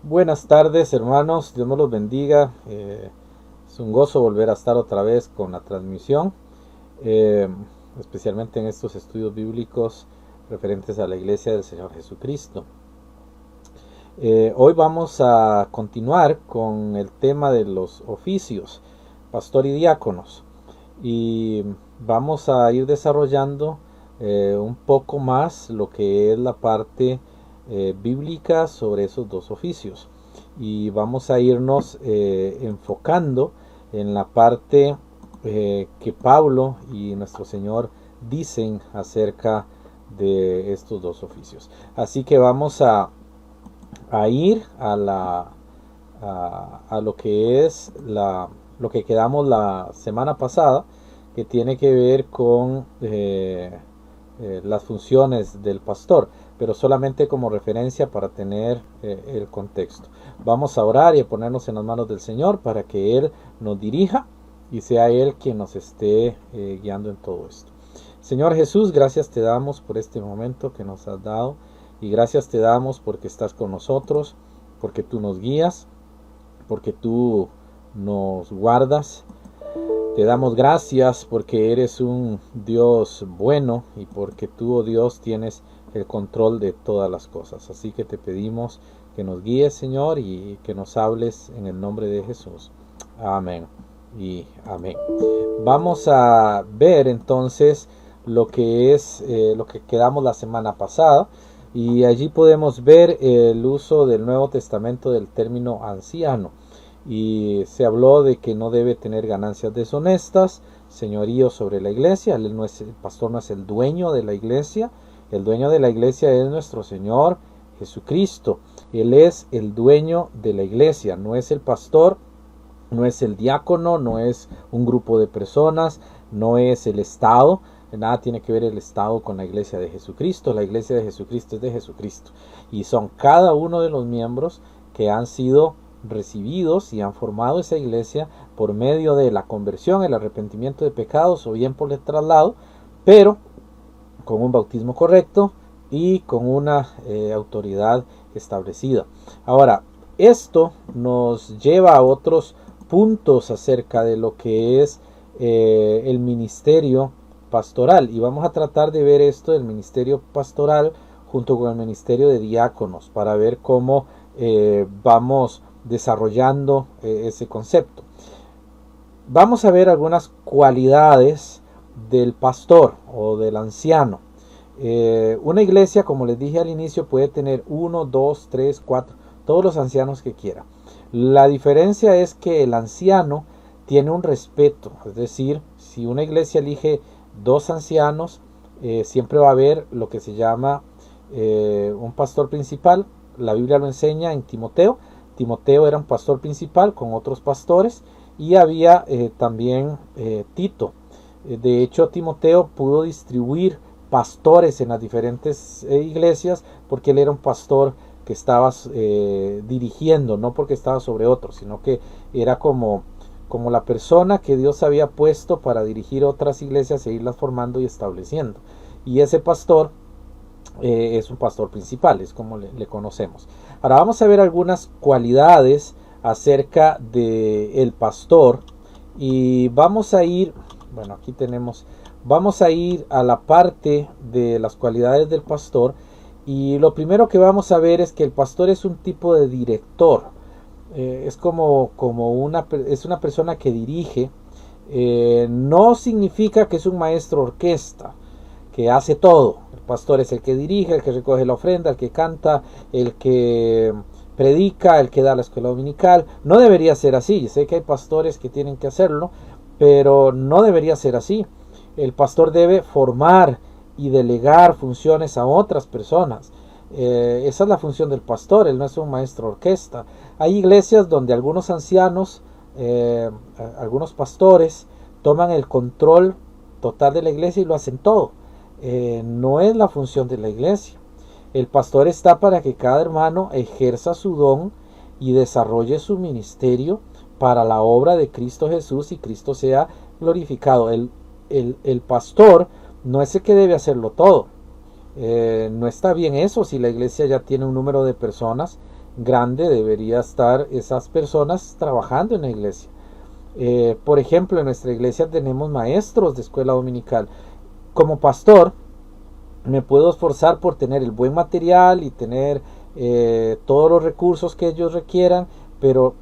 Buenas tardes, hermanos, Dios me los bendiga. Es un gozo volver a estar otra vez con la transmisión, eh, especialmente en estos estudios bíblicos referentes a la Iglesia del Señor Jesucristo. Hoy vamos a continuar con el tema de los oficios, pastor y diáconos, y vamos a ir desarrollando un poco más lo que es la parte bíblica sobre esos dos oficios, y vamos a irnos enfocando en la parte que Pablo y nuestro Señor dicen acerca de estos dos oficios. Así que vamos a ir a lo que es lo que quedamos la semana pasada, que tiene que ver con las funciones del pastor, pero solamente como referencia para tener el contexto. Vamos a orar y a ponernos en las manos del Señor para que Él nos dirija y sea Él quien nos esté guiando en todo esto. Señor Jesús, gracias te damos por este momento que nos has dado, y gracias te damos porque estás con nosotros, porque tú nos guías, porque tú nos guardas. Te damos gracias porque eres un Dios bueno y porque tú, oh Dios, tienes el control de todas las cosas. Así que te pedimos que nos guíes, Señor, y que nos hables en el nombre de Jesús. Amén y amén. Vamos a ver entonces lo que es lo que quedamos la semana pasada, y allí podemos ver el uso del Nuevo Testamento del término anciano. Y se habló de que no debe tener ganancias deshonestas, señorío sobre la iglesia. Él no es, el pastor no es el dueño de la iglesia. El dueño de la iglesia es nuestro Señor Jesucristo. Él es el dueño de la iglesia, no es el pastor, no es el diácono, no es un grupo de personas, no es el Estado. Nada tiene que ver el Estado con la iglesia de Jesucristo. La iglesia de Jesucristo es de Jesucristo, y son cada uno de los miembros que han sido recibidos y han formado esa iglesia por medio de la conversión, el arrepentimiento de pecados, o bien por el traslado, pero con un bautismo correcto y con una autoridad establecida. Ahora, esto nos lleva a otros puntos acerca de lo que es el ministerio pastoral, y vamos a tratar de ver esto del ministerio pastoral junto con el ministerio de diáconos para ver cómo vamos desarrollando ese concepto. Vamos a ver algunas cualidades del pastor o del anciano. Una iglesia, como les dije al inicio, puede tener 1, 2, 3, 4, todos los ancianos que quiera. La diferencia es que el anciano tiene un respeto, es decir, si una iglesia elige 2 ancianos, siempre va a haber lo que se llama un pastor principal. La Biblia lo enseña en Timoteo. Timoteo era un pastor principal con otros pastores, y había también Tito. De hecho, Timoteo pudo distribuir pastores en las diferentes iglesias porque él era un pastor que estaba dirigiendo, no porque estaba sobre otros, sino que era como la persona que Dios había puesto para dirigir otras iglesias e irlas formando y estableciendo. Y ese pastor es un pastor principal, es como le conocemos. Ahora vamos a ver algunas cualidades acerca del pastor, y vamos a ir, bueno, aquí tenemos, vamos a ir a la parte de las cualidades del pastor, y lo primero que vamos a ver es que el pastor es un tipo de director. Es como es una persona que dirige. No significa que es un maestro orquesta que hace todo. El pastor es el que dirige, el que recoge la ofrenda, el que canta, el que predica, el que da la escuela dominical. No debería ser así. Sé que hay pastores que tienen que hacerlo, pero no debería ser así. El pastor debe formar y delegar funciones a otras personas. Esa es la función del pastor. Él no es un maestro orquesta. Hay iglesias donde algunos ancianos, algunos pastores, toman el control total de la iglesia y lo hacen todo. No es la función de la iglesia. El pastor está para que cada hermano ejerza su don y desarrolle su ministerio para la obra de Cristo Jesús, y Cristo sea glorificado. El pastor no es el que debe hacerlo todo. No está bien eso si la iglesia ya tiene un número de personas grande debería estar esas personas trabajando en la iglesia. Por ejemplo, en nuestra iglesia tenemos maestros de escuela dominical. Como pastor, me puedo esforzar por tener el buen material y tener todos los recursos que ellos requieran, pero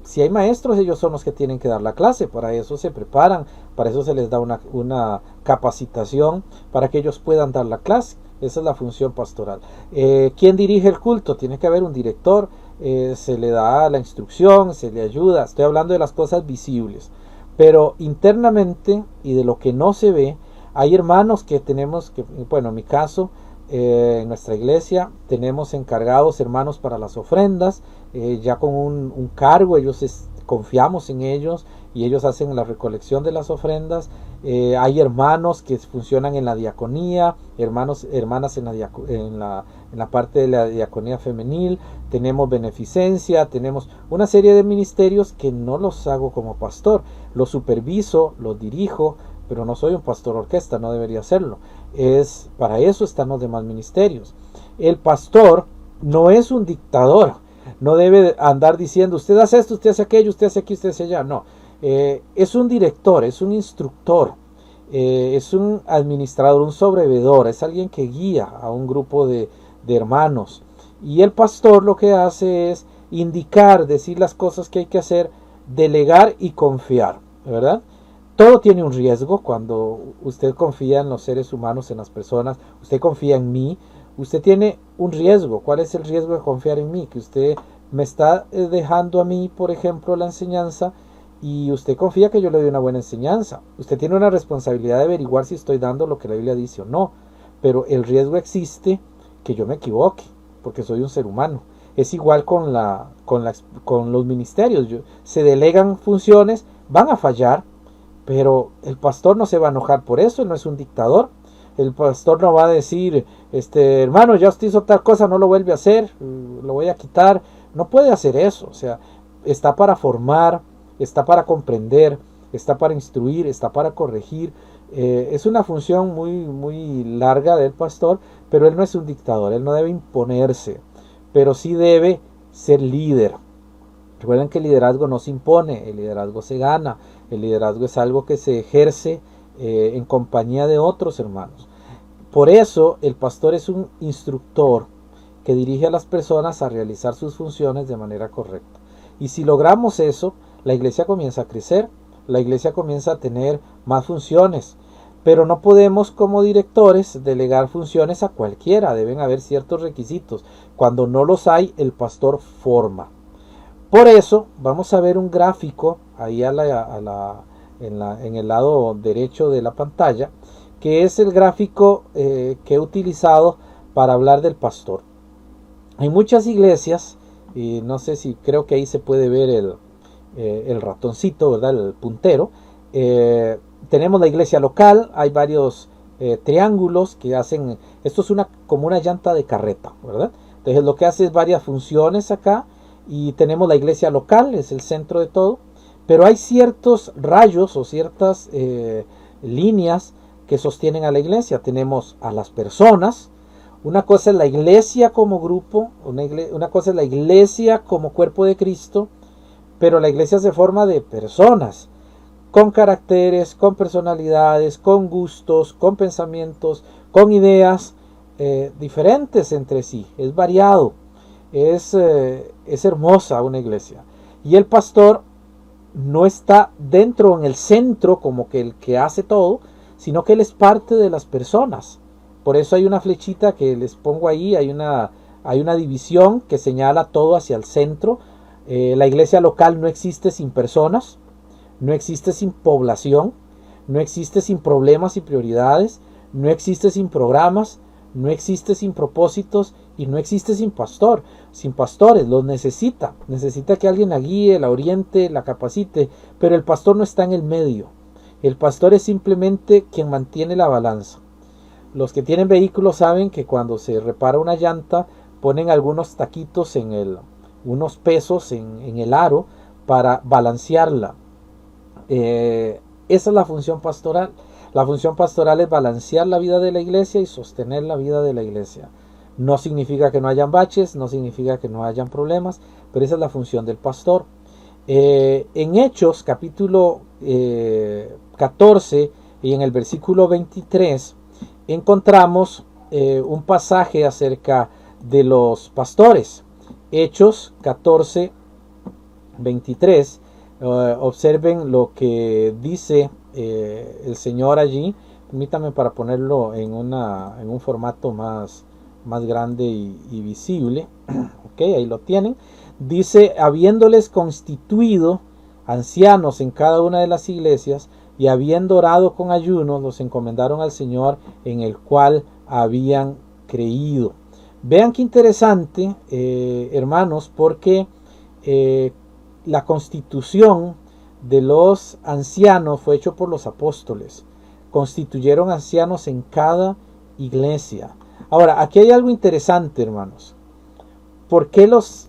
si hay maestros, ellos son los que tienen que dar la clase. Para eso se preparan, para eso se les da una capacitación para que ellos puedan dar la clase. Esa es la función pastoral. ¿Quién dirige el culto? Tiene que haber un director, se le da la instrucción, se le ayuda. Estoy hablando de las cosas visibles, pero internamente y de lo que no se ve, hay hermanos que tenemos, bueno, en mi caso, en nuestra iglesia tenemos encargados hermanos para las ofrendas, ya con un cargo, confiamos en ellos y ellos hacen la recolección de las ofrendas. Hay hermanos que funcionan en la diaconía, hermanas en la parte de la diaconía femenil, tenemos beneficencia, tenemos una serie de ministerios que no los hago como pastor, los superviso, los dirijo, pero no soy un pastor orquesta, no debería serlo. Para eso están los demás ministerios. El pastor no es un dictador, no debe andar diciendo usted hace esto, usted hace aquello, usted hace aquí, usted hace allá, no. Es un director, es un instructor, es un administrador, un sobrevedor, es alguien que guía a un grupo de hermanos. Y el pastor lo que hace es indicar, decir las cosas que hay que hacer, delegar y confiar, ¿verdad? Todo tiene un riesgo. Cuando usted confía en los seres humanos, en las personas, usted confía en mí, usted tiene un riesgo. ¿Cuál es el riesgo de confiar en mí? Que usted me está dejando a mí, por ejemplo, la enseñanza y usted confía que yo le doy una buena enseñanza. Usted tiene una responsabilidad de averiguar si estoy dando lo que la Biblia dice o no, pero el riesgo existe que yo me equivoque, porque soy un ser humano. Es igual con los ministerios. Se delegan funciones, van a fallar, pero el pastor no se va a enojar por eso, él no es un dictador. El pastor no va a decir, hermano, ya usted hizo tal cosa, no lo vuelve a hacer, lo voy a quitar. No puede hacer eso. O sea, está para formar, está para comprender, está para instruir, está para corregir. Es una función muy, muy larga del pastor, pero él no es un dictador, él no debe imponerse, pero sí debe ser líder. Recuerden que el liderazgo no se impone, el liderazgo se gana, el liderazgo es algo que se ejerce en compañía de otros hermanos. Por eso el pastor es un instructor que dirige a las personas a realizar sus funciones de manera correcta. Y si logramos eso, la iglesia comienza a crecer, la iglesia comienza a tener más funciones, pero no podemos como directores delegar funciones a cualquiera, deben haber ciertos requisitos. Cuando no los hay, el pastor forma. Por eso vamos a ver un gráfico ahí en el lado derecho de la pantalla, que es el gráfico que he utilizado para hablar del pastor. Hay muchas iglesias, y no sé si creo que ahí se puede ver el ratoncito, ¿verdad? El puntero. Tenemos la iglesia local, hay varios triángulos que hacen, esto es como una llanta de carreta, ¿verdad? Entonces lo que hace es varias funciones acá. Y tenemos la iglesia local, es el centro de todo, pero hay ciertos rayos o ciertas líneas que sostienen a la iglesia. Tenemos a las personas, una cosa es la iglesia como grupo, una cosa es la iglesia como cuerpo de Cristo, pero la iglesia se forma de personas, con caracteres, con personalidades, con gustos, con pensamientos, con ideas diferentes entre sí, es variado. Es hermosa una iglesia. Y el pastor no está dentro en el centro como que el que hace todo, sino que él es parte de las personas. Por eso hay una flechita que les pongo ahí, hay una división que señala todo hacia el centro. La iglesia local no existe sin personas, no existe sin población, no existe sin problemas y prioridades, no existe sin programas, no existe sin propósitos y no existe sin pastor, sin pastores. Los necesita que alguien la guíe, la oriente, la capacite, pero el pastor no está en el medio. El pastor es simplemente quien mantiene la balanza. Los que tienen vehículos saben que cuando se repara una llanta ponen algunos taquitos unos pesos en el aro para balancearla. Esa es la función pastoral. La función pastoral es balancear la vida de la iglesia y sostener la vida de la iglesia. No significa que no hayan baches, no significa que no hayan problemas, pero esa es la función del pastor. En Hechos capítulo 14 y en el versículo 23 encontramos un pasaje acerca de los pastores. Hechos 14, 23. Observen lo que dice el Señor allí. Permítame para ponerlo en un formato más grande y visible. Ok, ahí lo tienen. Dice, habiéndoles constituido ancianos en cada una de las iglesias y habiendo orado con ayunos, los encomendaron al Señor en el cual habían creído. Vean qué interesante, hermanos, porque la constitución de los ancianos fue hecho por los apóstoles. Constituyeron ancianos en cada iglesia. Ahora, aquí hay algo interesante, hermanos. ¿Por qué los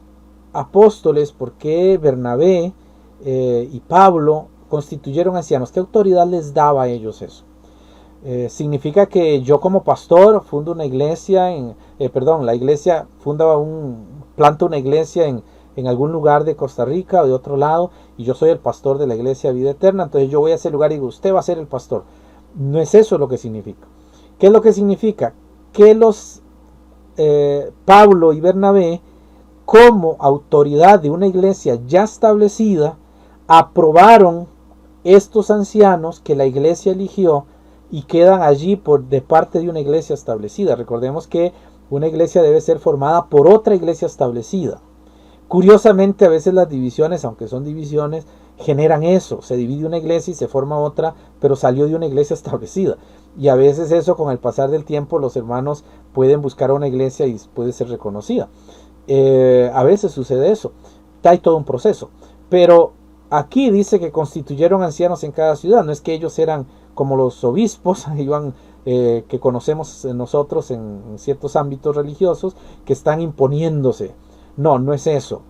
apóstoles, por qué Bernabé y Pablo constituyeron ancianos? ¿Qué autoridad les daba a ellos eso? Significa que yo como pastor fundo una iglesia, la iglesia planta una iglesia en algún lugar de Costa Rica o de otro lado, y yo soy el pastor de la iglesia Vida Eterna, entonces yo voy a ese lugar y digo, usted va a ser el pastor. No es eso lo que significa. ¿Qué es lo que significa? Que los Pablo y Bernabé, como autoridad de una iglesia ya establecida, aprobaron estos ancianos que la iglesia eligió y quedan allí de parte de una iglesia establecida. Recordemos que una iglesia debe ser formada por otra iglesia establecida. Curiosamente, a veces las divisiones, aunque son divisiones, generan eso. Se divide una iglesia y se forma otra, pero salió de una iglesia establecida. Y a veces eso, con el pasar del tiempo, los hermanos pueden buscar a una iglesia y puede ser reconocida. A veces sucede eso. Hay todo un proceso. Pero aquí dice que constituyeron ancianos en cada ciudad. No es que ellos eran como los obispos, que conocemos nosotros en ciertos ámbitos religiosos, que están imponiéndose. No es eso.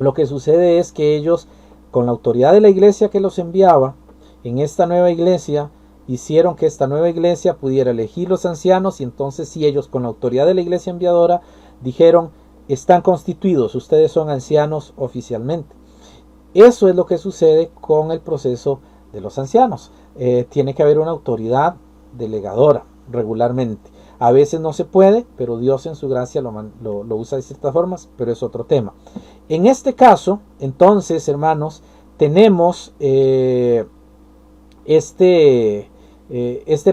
Lo que sucede es que ellos, con la autoridad de la iglesia que los enviaba, en esta nueva iglesia, hicieron que esta nueva iglesia pudiera elegir los ancianos, y entonces sí, ellos con la autoridad de la iglesia enviadora dijeron, están constituidos, ustedes son ancianos oficialmente. Eso es lo que sucede con el proceso de los ancianos. Tiene que haber una autoridad delegadora regularmente. A veces no se puede, pero Dios en su gracia lo usa de ciertas formas, pero es otro tema. En este caso, entonces, hermanos, tenemos este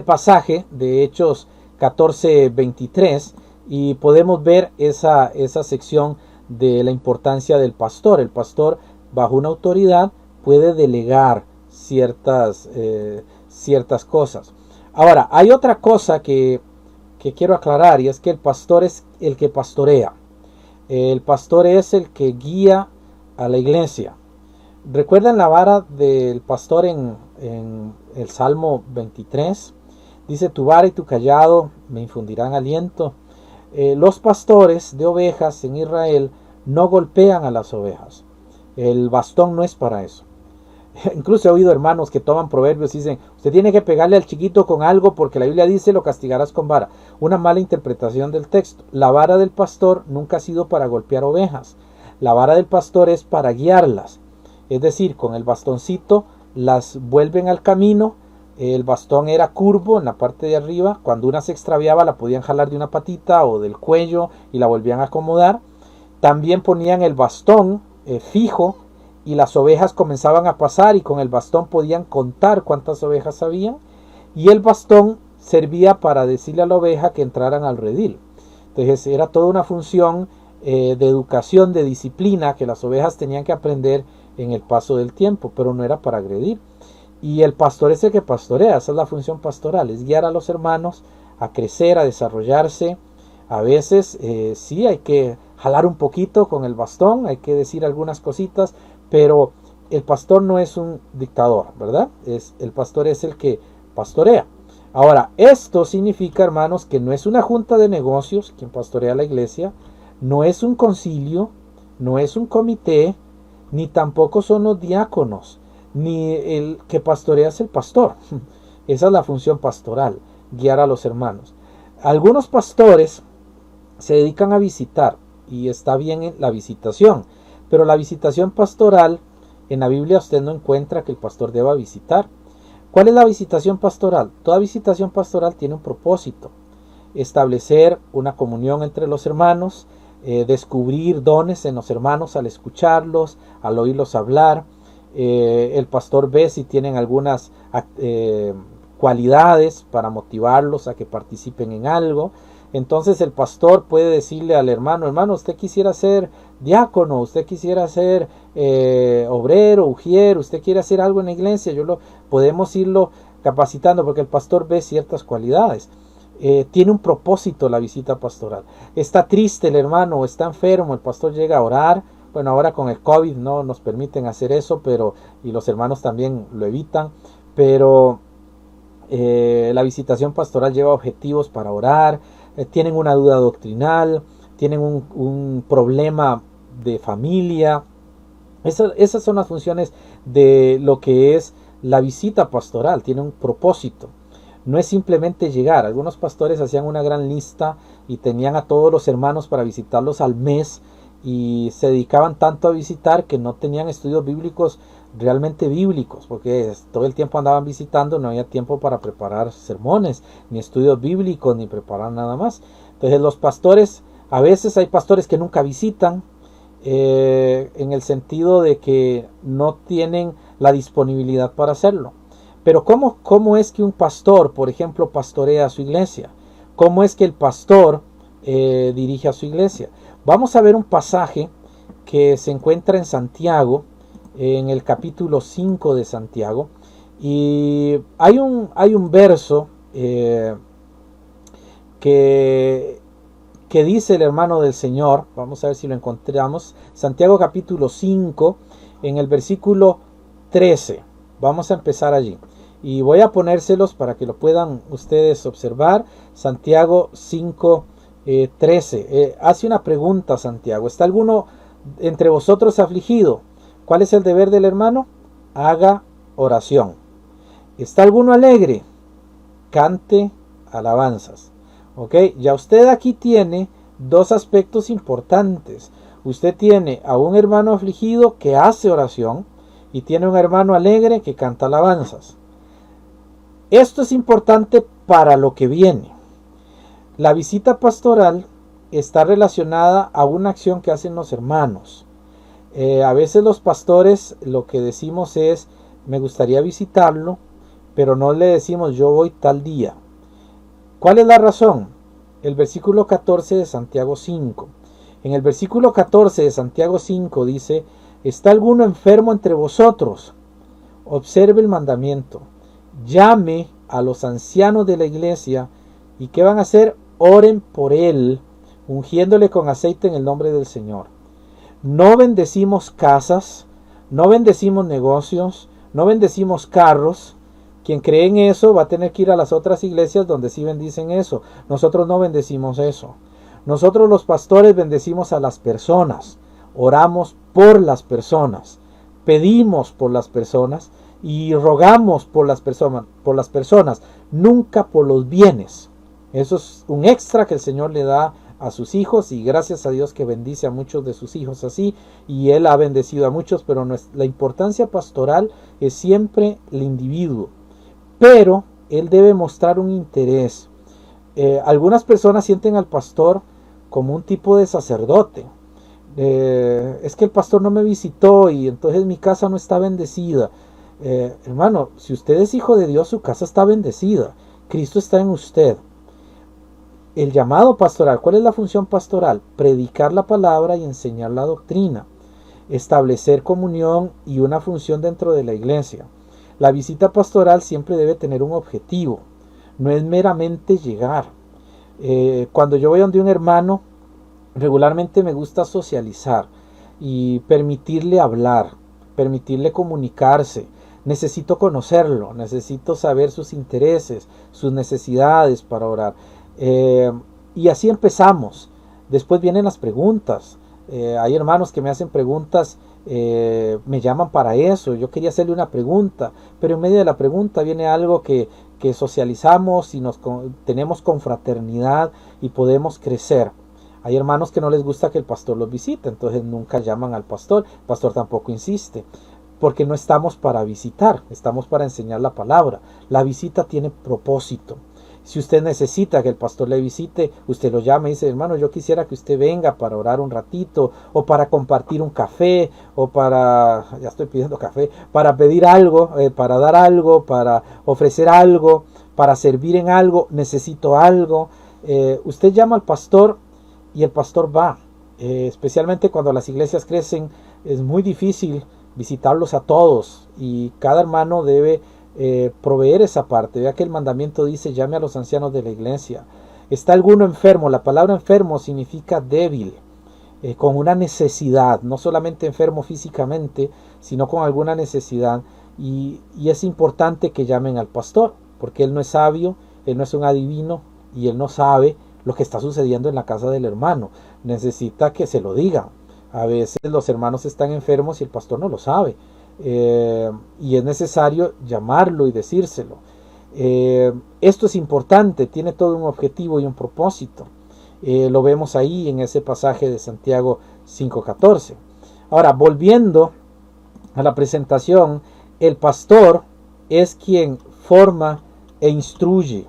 pasaje de Hechos 14:23 y podemos ver esa sección de la importancia del pastor. El pastor, bajo una autoridad, puede delegar ciertas cosas. Ahora, hay otra cosa que quiero aclarar, y es que el pastor es el que pastorea. El pastor es el que guía a la iglesia. ¿Recuerdan la vara del pastor en el Salmo 23? Dice, tu vara y tu callado me infundirán aliento. Los pastores de ovejas en Israel no golpean a las ovejas. El bastón no es para eso. Incluso he oído hermanos que toman proverbios y dicen, usted tiene que pegarle al chiquito con algo porque la Biblia dice, lo castigarás con vara. Una mala interpretación del texto. La vara del pastor nunca ha sido para golpear ovejas. La vara del pastor es para guiarlas. Es decir, con el bastoncito las vuelven al camino. El bastón era curvo en la parte de arriba. Cuando una se extraviaba la podían jalar de una patita o del cuello y la volvían a acomodar. También ponían el bastón fijo, y las ovejas comenzaban a pasar y con el bastón podían contar cuántas ovejas habían, y el bastón servía para decirle a la oveja que entraran al redil. Entonces era toda una función de educación, de disciplina que las ovejas tenían que aprender en el paso del tiempo, pero no era para agredir. Y el pastor es el que pastorea, esa es la función pastoral, es guiar a los hermanos a crecer, a desarrollarse. A veces sí hay que jalar un poquito con el bastón, hay que decir algunas cositas, pero el pastor no es un dictador, ¿verdad? El pastor es el que pastorea. Ahora, esto significa, hermanos, que no es una junta de negocios quien pastorea la iglesia, no es un concilio, no es un comité, ni tampoco son los diáconos, ni el que pastorea es el pastor. Esa es la función pastoral, guiar a los hermanos. Algunos pastores se dedican a visitar y está bien en la visitación, pero la visitación pastoral en la Biblia usted no encuentra que el pastor deba visitar. ¿Cuál es la visitación pastoral? Toda visitación pastoral tiene un propósito: establecer una comunión entre los hermanos, descubrir dones en los hermanos al escucharlos, al oírlos hablar. El pastor ve si tienen algunas cualidades para motivarlos a que participen en algo. Entonces el pastor puede decirle al hermano: hermano, usted quisiera ser diácono, usted quisiera ser obrero, ujier, usted quiere hacer algo en la iglesia, podemos irlo capacitando, porque el pastor ve ciertas cualidades. Tiene un propósito la visita pastoral. Está triste el hermano o está enfermo, el pastor llega a orar. Bueno, ahora con el COVID no nos permiten hacer eso, y los hermanos también lo evitan, pero la visitación pastoral lleva objetivos para orar. Tienen una duda doctrinal, tienen un problema de familia. Esas son las funciones de lo que es la visita pastoral. Tiene un propósito. No es simplemente llegar. Algunos pastores hacían una gran lista y tenían a todos los hermanos para visitarlos al mes, y se dedicaban tanto a visitar que no tenían estudios bíblicos realmente bíblicos, porque todo el tiempo andaban visitando, no había tiempo para preparar sermones, ni estudios bíblicos, ni preparar nada más. Entonces los pastores, a veces hay pastores que nunca visitan, en el sentido de que no tienen la disponibilidad para hacerlo. Pero ¿cómo es que un pastor, por ejemplo, pastorea a su iglesia? ¿Cómo es que el pastor dirige a su iglesia? Vamos a ver un pasaje que se encuentra en Santiago, en el capítulo 5 de Santiago, y hay un verso que dice el hermano del Señor. Vamos a ver si lo encontramos. Santiago capítulo 5, en el versículo 13. Vamos a empezar allí y voy a ponérselos para que lo puedan ustedes observar. Santiago 5, 13. Hace una pregunta Santiago: ¿está alguno entre vosotros afligido? ¿Cuál es el deber del hermano? Haga oración. ¿Está alguno alegre? Cante alabanzas. Ok, ya usted aquí tiene dos aspectos importantes. Usted tiene a un hermano afligido que hace oración, y tiene un hermano alegre que canta alabanzas. Esto es importante para lo que viene. La visita pastoral está relacionada a una acción que hacen los hermanos. A veces los pastores lo que decimos es: me gustaría visitarlo, pero no le decimos yo voy tal día. ¿Cuál es la razón? El versículo 14 de Santiago 5. En el versículo 14 de Santiago 5 dice: ¿está alguno enfermo entre vosotros? Observe el mandamiento. Llame a los ancianos de la iglesia, y ¿qué van a hacer? Oren por él, ungiéndole con aceite en el nombre del Señor. No bendecimos casas, no bendecimos negocios, no bendecimos carros. Quien cree en eso va a tener que ir a las otras iglesias donde sí bendicen eso. Nosotros no bendecimos eso. Nosotros los pastores bendecimos a las personas, oramos por las personas, pedimos por las personas y rogamos por las personas, nunca por los bienes. Eso es un extra que el Señor le da a sus hijos, y gracias a Dios que bendice a muchos de sus hijos así, y Él ha bendecido a muchos, pero la importancia pastoral es siempre el individuo, pero Él debe mostrar un interés. Algunas personas sienten al pastor como un tipo de sacerdote. Es que el pastor no me visitó y entonces mi casa no está bendecida. Hermano, si usted es hijo de Dios, su casa está bendecida. Cristo está en usted. El llamado pastoral, ¿cuál es la función pastoral? Predicar la palabra y enseñar la doctrina, establecer comunión y una función dentro de la iglesia. La visita pastoral siempre debe tener un objetivo, no es meramente llegar. Cuando yo voy donde un hermano, regularmente me gusta socializar y permitirle hablar, permitirle comunicarse. Necesito conocerlo, necesito saber sus intereses, sus necesidades para orar. Y así empezamos. Después vienen las preguntas. Hay hermanos que me hacen preguntas, me llaman para eso. Yo quería hacerle una pregunta, pero en medio de la pregunta viene algo que socializamos y tenemos confraternidad y podemos crecer. Hay hermanos que no les gusta que el pastor los visite, entonces nunca llaman al pastor. El pastor tampoco insiste, porque no estamos para visitar, estamos para enseñar la palabra. La visita tiene propósito. Si usted necesita que el pastor le visite, usted lo llama y dice: hermano, yo quisiera que usted venga para orar un ratito, o para compartir un café, o para, ya estoy pidiendo café, para pedir algo, para dar algo, para ofrecer algo, para servir en algo, necesito algo. Usted llama al pastor y el pastor va. Especialmente cuando las iglesias crecen, es muy difícil visitarlos a todos, y cada hermano debe proveer esa parte. Vea que el mandamiento dice: llame a los ancianos de la iglesia. ¿Está alguno enfermo? La palabra enfermo significa débil, con una necesidad, no solamente enfermo físicamente, sino con alguna necesidad, y es importante que llamen al pastor, porque él no es sabio, él no es un adivino, y él no sabe lo que está sucediendo en la casa del hermano. Necesita que se lo digan. A veces los hermanos están enfermos y el pastor no lo sabe, y es necesario llamarlo y decírselo. Esto es importante, tiene todo un objetivo y un propósito. Lo vemos ahí en ese pasaje de Santiago 5:14. Ahora, volviendo a la presentación, el pastor es quien forma e instruye.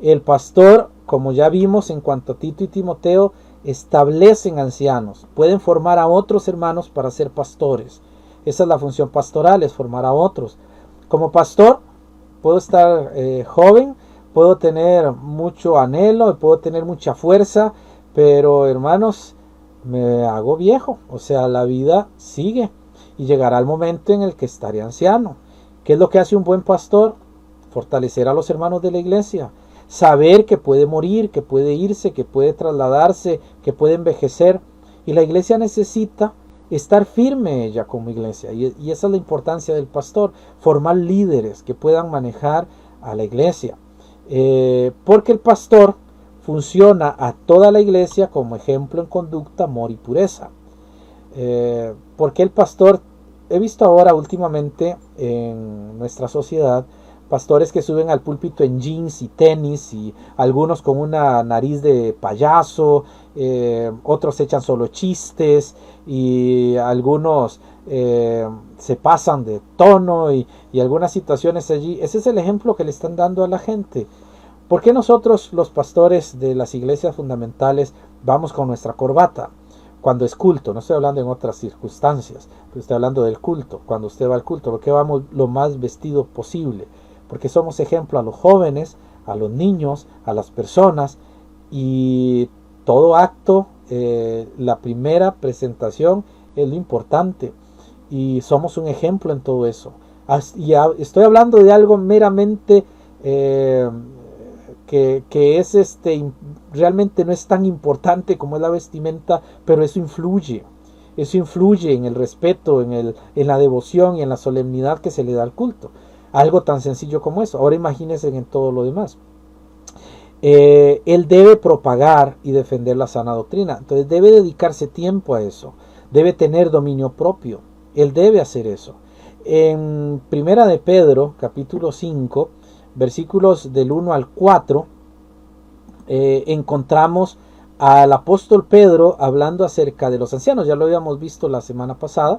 El pastor, como ya vimos en cuanto a Tito y Timoteo, establecen ancianos, pueden formar a otros hermanos para ser pastores. Esa es la función pastoral, es formar a otros. Como pastor, puedo estar joven, puedo tener mucho anhelo, puedo tener mucha fuerza, pero hermanos, me hago viejo, o sea, la vida sigue, y llegará el momento en el que estaré anciano. ¿Qué es lo que hace un buen pastor? Fortalecer a los hermanos de la iglesia, saber que puede morir, que puede irse, que puede trasladarse, que puede envejecer, y la iglesia necesita estar firme ella como iglesia, y esa es la importancia del pastor, formar líderes que puedan manejar a la iglesia, porque el pastor funciona a toda la iglesia como ejemplo en conducta, amor y pureza. Porque el pastor, he visto ahora últimamente en nuestra sociedad pastores que suben al púlpito en jeans y tenis, y algunos con una nariz de payaso, otros echan solo chistes, y algunos se pasan de tono, y algunas situaciones allí. Ese es el ejemplo que le están dando a la gente. ¿Por qué nosotros, los pastores de las iglesias fundamentales, vamos con nuestra corbata cuando es culto? No estoy hablando en otras circunstancias, pero estoy hablando del culto. Cuando usted va al culto, ¿por qué vamos lo más vestido posible? Porque somos ejemplo a los jóvenes, a los niños, a las personas, y todo acto, la primera presentación es lo importante, y somos un ejemplo en todo eso. Y estoy hablando de algo meramente que es realmente no es tan importante como es la vestimenta, pero eso influye en el respeto, en la devoción y en la solemnidad que se le da al culto. Algo tan sencillo como eso. Ahora imagínense en todo lo demás. Él debe propagar y defender la sana doctrina. Entonces debe dedicarse tiempo a eso. Debe tener dominio propio. Él debe hacer eso. En Primera de Pedro, capítulo 5, versículos del 1 al 4, encontramos al apóstol Pedro hablando acerca de los ancianos. Ya lo habíamos visto la semana pasada.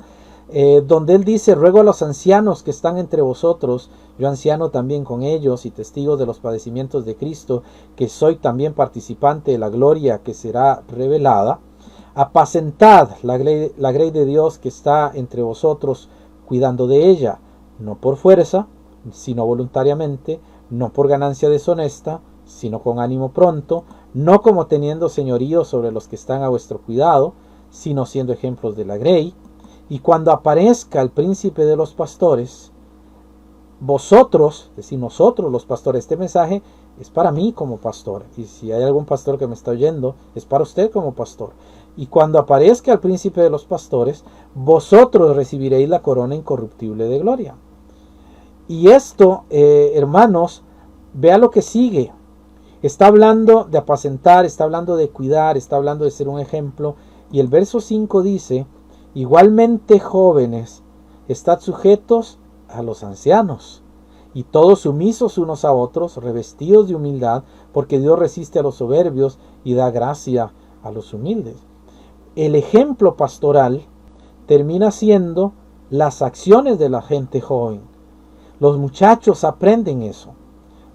Donde él dice: ruego a los ancianos que están entre vosotros, yo anciano también con ellos y testigo de los padecimientos de Cristo, que soy también participante de la gloria que será revelada. Apacentad la grey de Dios que está entre vosotros, cuidando de ella, no por fuerza, sino voluntariamente, no por ganancia deshonesta, sino con ánimo pronto, no como teniendo señorío sobre los que están a vuestro cuidado, sino siendo ejemplos de la grey. Y cuando aparezca el príncipe de los pastores, vosotros, es decir, nosotros los pastores, este mensaje es para mí como pastor, y si hay algún pastor que me está oyendo, es para usted como pastor. Y cuando aparezca el príncipe de los pastores, vosotros recibiréis la corona incorruptible de gloria. Y esto, hermanos, vea lo que sigue. Está hablando de apacentar, está hablando de cuidar, está hablando de ser un ejemplo. Y el verso 5 dice: igualmente, jóvenes, estad sujetos a los ancianos, y todos sumisos unos a otros, revestidos de humildad, porque Dios resiste a los soberbios y da gracia a los humildes. El ejemplo pastoral termina siendo las acciones de la gente joven. Los muchachos aprenden eso.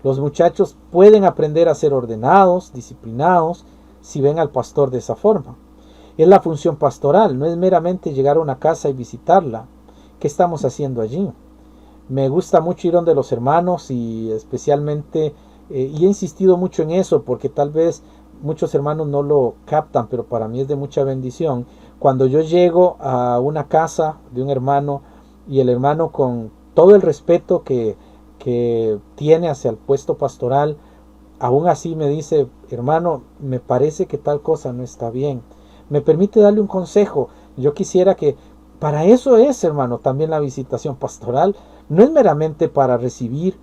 Los muchachos pueden aprender a ser ordenados, disciplinados, si ven al pastor de esa forma. Es la función pastoral, no es meramente llegar a una casa y visitarla. ¿Qué estamos haciendo allí? Me gusta mucho ir donde los hermanos y especialmente, y he insistido mucho en eso porque tal vez muchos hermanos no lo captan, pero para mí es de mucha bendición. Cuando yo llego a una casa de un hermano y el hermano con todo el respeto que tiene hacia el puesto pastoral, aún así me dice, hermano, me parece que tal cosa no está bien. Me permite darle un consejo. Yo quisiera que, para eso es, hermano, también la visitación pastoral. No es meramente para recibir.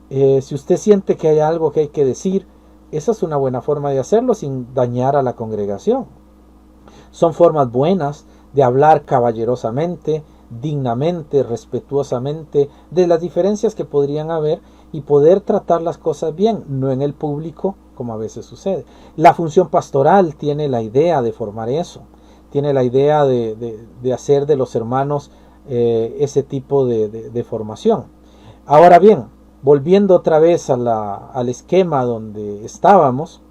Si usted siente que hay algo que hay que decir, esa es una buena forma de hacerlo sin dañar a la congregación. Son formas buenas de hablar caballerosamente, dignamente, respetuosamente, de las diferencias que podrían haber y poder tratar las cosas bien, no en el público, como a veces sucede. La función pastoral tiene la idea de formar eso, tiene la idea de hacer de los hermanos ese tipo de formación. Ahora bien, volviendo otra vez al esquema donde estábamos,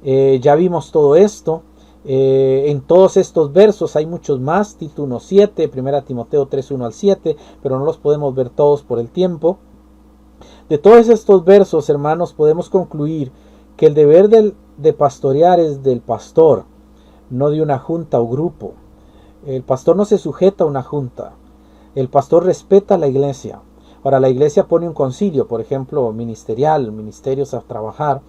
ya vimos todo esto. En todos estos versos hay muchos más, Tito 1.7, 1 Timoteo 3.1 al 7, pero no los podemos ver todos por el tiempo. De todos estos versos, hermanos, podemos concluir que el deber de pastorear es del pastor, no de una junta o grupo. El pastor no se sujeta a una junta, el pastor respeta a la iglesia. Ahora, la iglesia pone un concilio, por ejemplo, ministerial, ministerios a trabajar,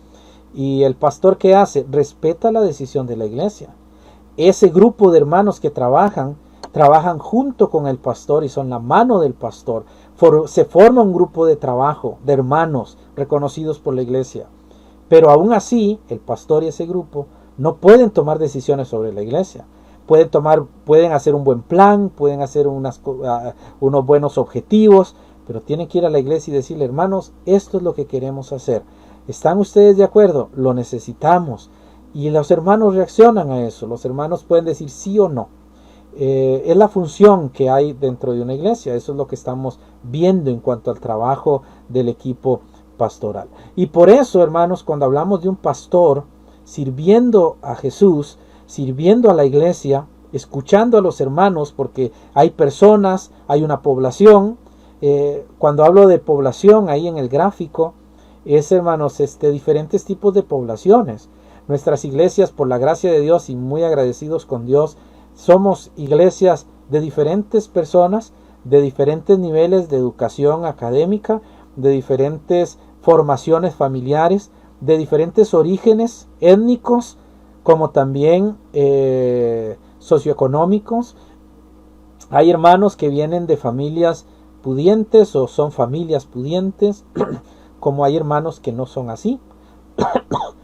y el pastor, ¿qué hace? Respeta la decisión de la iglesia. Ese grupo de hermanos que trabajan junto con el pastor y son la mano del pastor. Se forma un grupo de trabajo de hermanos reconocidos por la iglesia. Pero aún así, el pastor y ese grupo no pueden tomar decisiones sobre la iglesia. Pueden hacer un buen plan, pueden hacer unos buenos objetivos, pero tienen que ir a la iglesia y decirle, hermanos, esto es lo que queremos hacer. ¿Están ustedes de acuerdo? Lo necesitamos. Y los hermanos reaccionan a eso. Los hermanos pueden decir sí o no. Es la función que hay dentro de una iglesia. Eso es lo que estamos viendo en cuanto al trabajo del equipo pastoral. Y por eso, hermanos, cuando hablamos de un pastor sirviendo a Jesús, sirviendo a la iglesia, escuchando a los hermanos, porque hay personas, hay una población. Cuando hablo de población, ahí en el gráfico, es, hermanos, diferentes tipos de poblaciones. Nuestras iglesias, por la gracia de Dios y muy agradecidos con Dios, somos iglesias de diferentes personas, de diferentes niveles de educación académica, de diferentes formaciones familiares, de diferentes orígenes étnicos, como también socioeconómicos. Hay hermanos que vienen de familias pudientes o son familias pudientes, como hay hermanos que no son así.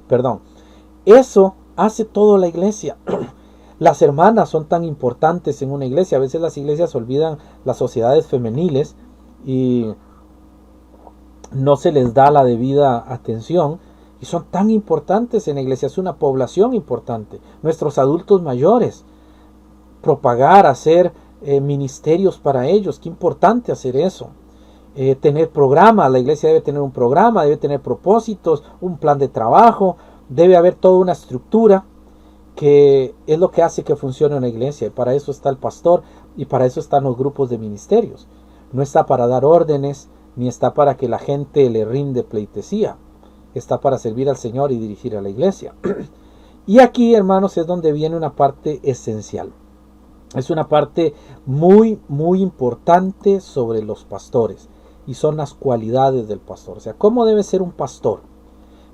Perdón. Eso hace toda la iglesia. Las hermanas son tan importantes en una iglesia. A veces las iglesias olvidan las sociedades femeniles y no se les da la debida atención. Y son tan importantes en la iglesia. Es una población importante. Nuestros adultos mayores. Propagar, hacer ministerios para ellos. Qué importante hacer eso. Tener programa. La iglesia debe tener un programa, debe tener propósitos, un plan de trabajo. Debe haber toda una estructura que es lo que hace que funcione una iglesia. Y para eso está el pastor y para eso están los grupos de ministerios. No está para dar órdenes, ni está para que la gente le rinde pleitesía. Está para servir al Señor y dirigir a la iglesia. Y aquí, hermanos, es donde viene una parte esencial. Es una parte muy, muy importante sobre los pastores. Y son las cualidades del pastor. O sea, ¿cómo debe ser un pastor?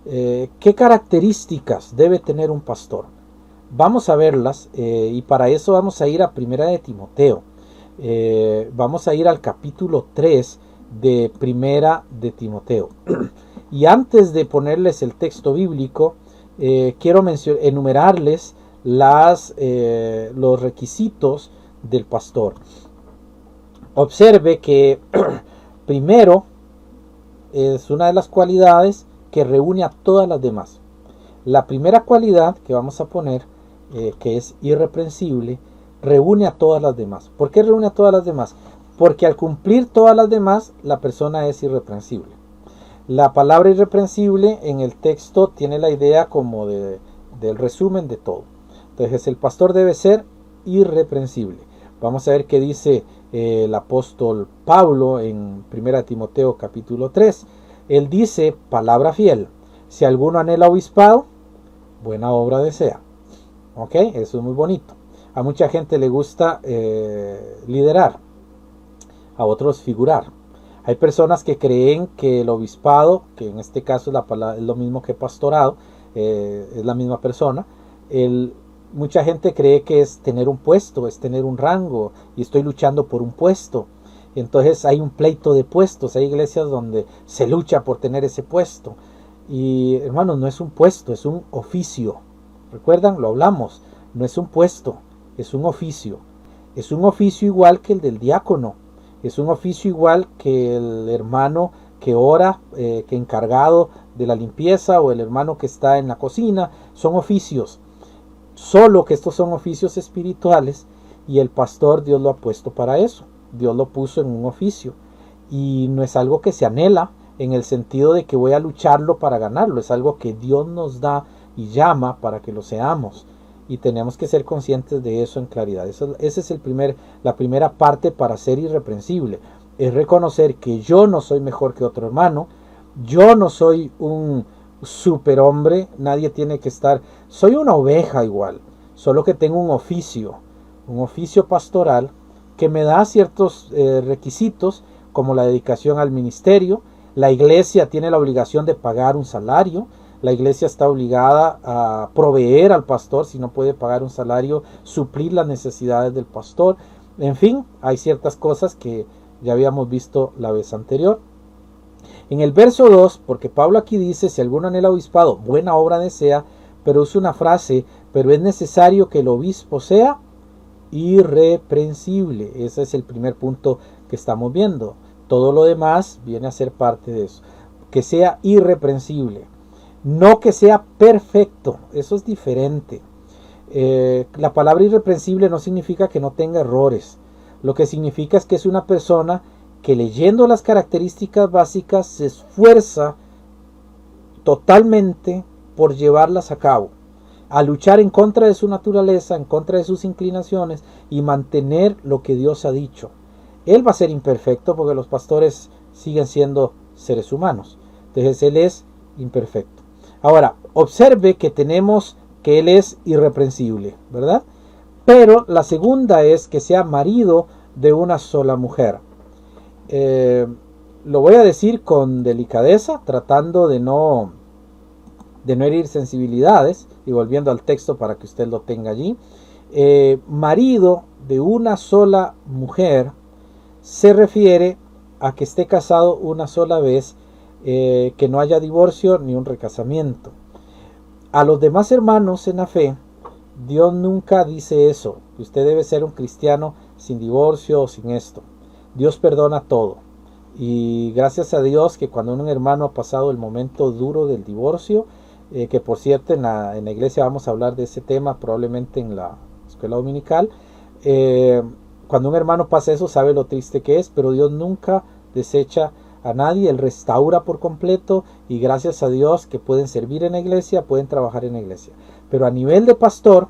¿Qué características debe tener un pastor? Vamos a verlas y para eso vamos a ir a Primera de Timoteo. Vamos a ir al capítulo 3 de Primera de Timoteo. Y antes de ponerles el texto bíblico, quiero enumerarles los requisitos del pastor. Observe que primero es una de las cualidades que reúne a todas las demás. La primera cualidad que vamos a poner, que es irreprensible, reúne a todas las demás. ¿Por qué reúne a todas las demás? Porque al cumplir todas las demás, la persona es irreprensible. La palabra irreprensible en el texto tiene la idea como del resumen de todo. Entonces el pastor debe ser irreprensible. Vamos a ver qué dice el apóstol Pablo en 1 Timoteo capítulo 3. Él dice, palabra fiel, si alguno anhela obispado, buena obra desea. ¿Ok? Eso es muy bonito. A mucha gente le gusta liderar, a otros figurar. Hay personas que creen que el obispado, que en este caso es lo mismo que pastorado, es la misma persona. Mucha gente cree que es tener un puesto, es tener un rango, y estoy luchando por un puesto. Y entonces hay un pleito de puestos, hay iglesias donde se lucha por tener ese puesto. Y hermanos, no es un puesto, es un oficio. ¿Recuerdan? Lo hablamos. No es un puesto, es un oficio. Es un oficio igual que el del diácono. Es un oficio igual que el hermano que ora, que encargado de la limpieza, o el hermano que está en la cocina. Son oficios. Solo que estos son oficios espirituales, y el pastor Dios lo ha puesto para eso. Dios lo puso en un oficio. Y no es algo que se anhela en el sentido de que voy a lucharlo para ganarlo. Es algo que Dios nos da y llama para que lo seamos. Y tenemos que ser conscientes de eso en claridad. Esa es la primera parte para ser irreprensible. Es reconocer que yo no soy mejor que otro hermano. Yo no soy un superhombre. Nadie tiene que estar. Soy una oveja igual. Solo que tengo un oficio pastoral que me da ciertos requisitos, como la dedicación al ministerio. La iglesia tiene la obligación de pagar un salario. La iglesia está obligada a proveer al pastor, si no puede pagar un salario, suplir las necesidades del pastor. En fin, hay ciertas cosas que ya habíamos visto la vez anterior. En el verso 2, porque Pablo aquí dice, si alguno anhela obispado, buena obra desea, pero usa una frase, pero es necesario que el obispo sea irreprensible. Ese es el primer punto que estamos viendo. Todo lo demás viene a ser parte de eso. Que sea irreprensible. No que sea perfecto, eso es diferente. La palabra irreprensible no significa que no tenga errores. Lo que significa es que es una persona que, leyendo las características básicas, se esfuerza totalmente por llevarlas a cabo, a luchar en contra de su naturaleza, en contra de sus inclinaciones, y mantener lo que Dios ha dicho. Él va a ser imperfecto porque los pastores siguen siendo seres humanos. Entonces él es imperfecto. Ahora, observe que tenemos que él es irreprensible, ¿verdad? Pero la segunda es que sea marido de una sola mujer. Lo voy a decir con delicadeza, tratando de no herir sensibilidades, y volviendo al texto para que usted lo tenga allí. Marido de una sola mujer se refiere a que esté casado una sola vez, que no haya divorcio ni un recasamiento. A los demás hermanos en la fe, Dios nunca dice eso. Usted debe ser un cristiano sin divorcio o sin esto. Dios perdona todo. Y gracias a Dios que cuando un hermano ha pasado el momento duro del divorcio, que por cierto en la iglesia vamos a hablar de ese tema probablemente en la escuela dominical, cuando un hermano pasa eso sabe lo triste que es, pero Dios nunca desecha a nadie. Él restaura por completo, y gracias a Dios que pueden servir en la iglesia, pueden trabajar en la iglesia. Pero a nivel de pastor,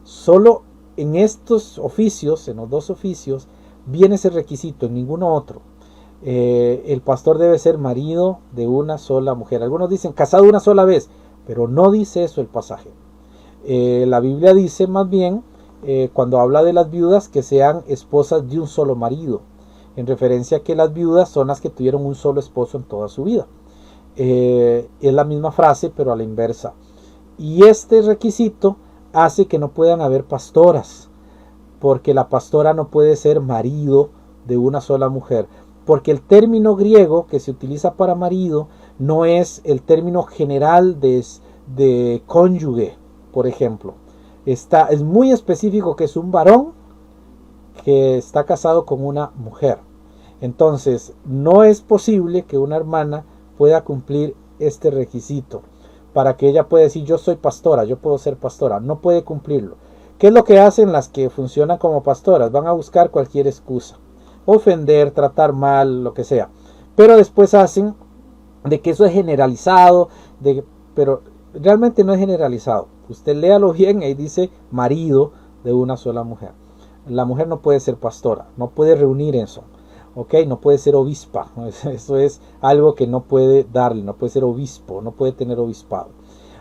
solo en estos oficios, en los dos oficios, viene ese requisito, en ninguno otro. El pastor debe ser marido de una sola mujer. Algunos dicen casado una sola vez, pero no dice eso el pasaje. La Biblia dice más bien, cuando habla de las viudas, que sean esposas de un solo marido, en referencia a que las viudas son las que tuvieron un solo esposo en toda su vida. Es la misma frase, pero a la inversa. Y este requisito hace que no puedan haber pastoras, porque la pastora no puede ser marido de una sola mujer, porque el término griego que se utiliza para marido no es el término general de cónyuge, por ejemplo. Es muy específico que es un varón que está casado con una mujer. Entonces no es posible que una hermana pueda cumplir este requisito, para que ella pueda decir yo soy pastora, yo puedo ser pastora. No puede cumplirlo. ¿Qué es lo que hacen las que funcionan como pastoras? Van a buscar cualquier excusa, ofender, tratar mal, lo que sea. Pero después hacen de que eso es generalizado, pero realmente no es generalizado. Usted léalo bien, ahí dice marido de una sola mujer. La mujer no puede ser pastora, no puede reunir eso. ¿Ok? No puede ser obispa. Eso es algo que no puede darle, no puede ser obispo, no puede tener obispado.